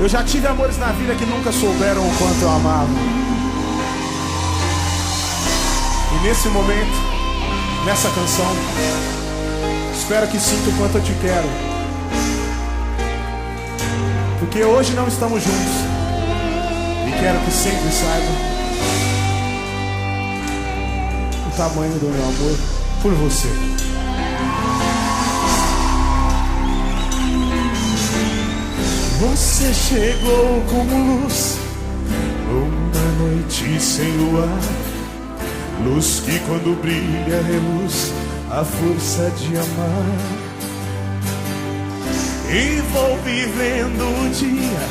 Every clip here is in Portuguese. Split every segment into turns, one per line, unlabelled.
Eu já tive amores na vida que nunca souberam o quanto eu amava. E nesse momento, nessa canção, espero que sinta o quanto eu te quero. Porque hoje não estamos juntos. E quero que sempre saiba o tamanho do meu amor por você. Você chegou como luz numa noite sem luar, luz que quando brilha reluz a força de amar. E vou vivendo o dia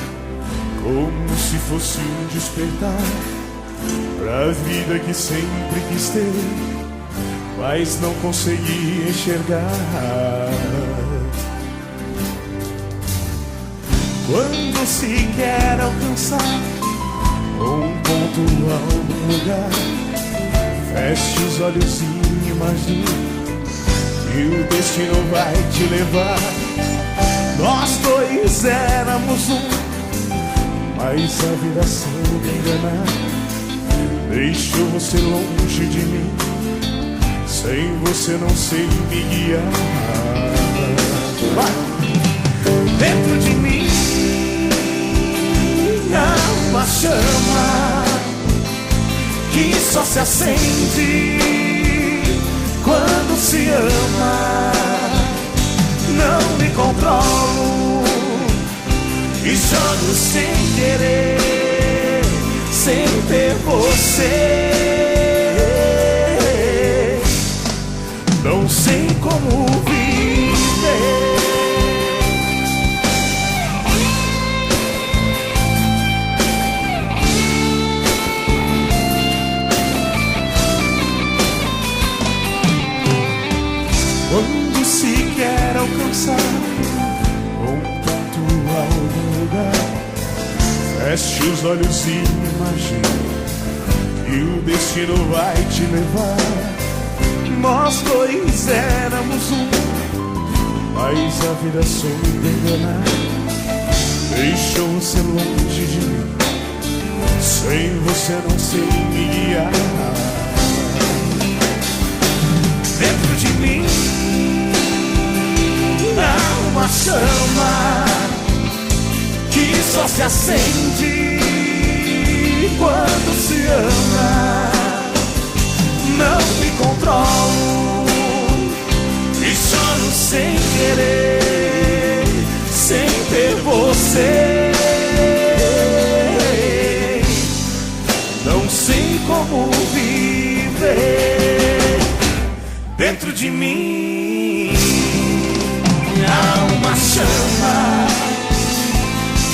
como se fosse um despertar pra vida que sempre quis ter, mas não consegui enxergar. Quando se quer alcançar um ponto, algum lugar, feche os olhos e imagine que o destino vai te levar. Nós dois éramos um, mas a vida soube enganar. Deixou você longe de mim, sem você não sei me guiar. Vai! Dentro de mim há uma chama que só se acende quando se ama. Não me controlo e jogo sem querer, sem ter você. Não sei como viver. Quando se quer alcançar um ponto, algum lugar, feche os olhos e imagine que o destino vai te levar. Nós dois éramos um, mas a vida soube enganar. Deixou você longe de mim, sem você não sei me guiar. Dentro de mim há uma chama que só se acende quando se ama. Não me controlo e choro sem querer, sem ter você. Não sei como viver. Dentro de mim há uma chama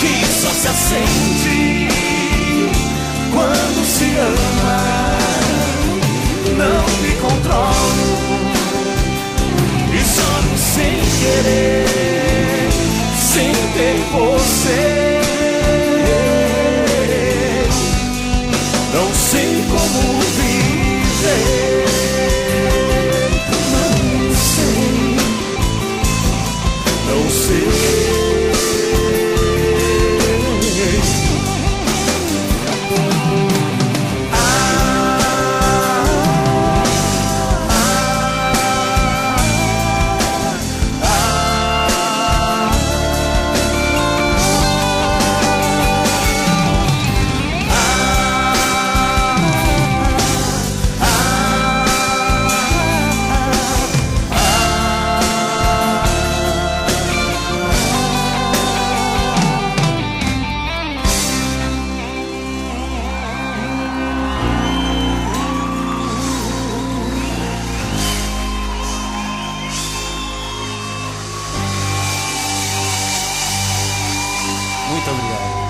que só se acende quando se ama. Não me controlo e choro sem querer, sem ter você. Não sei como viver. Não sei, não sei.
Muito obrigado.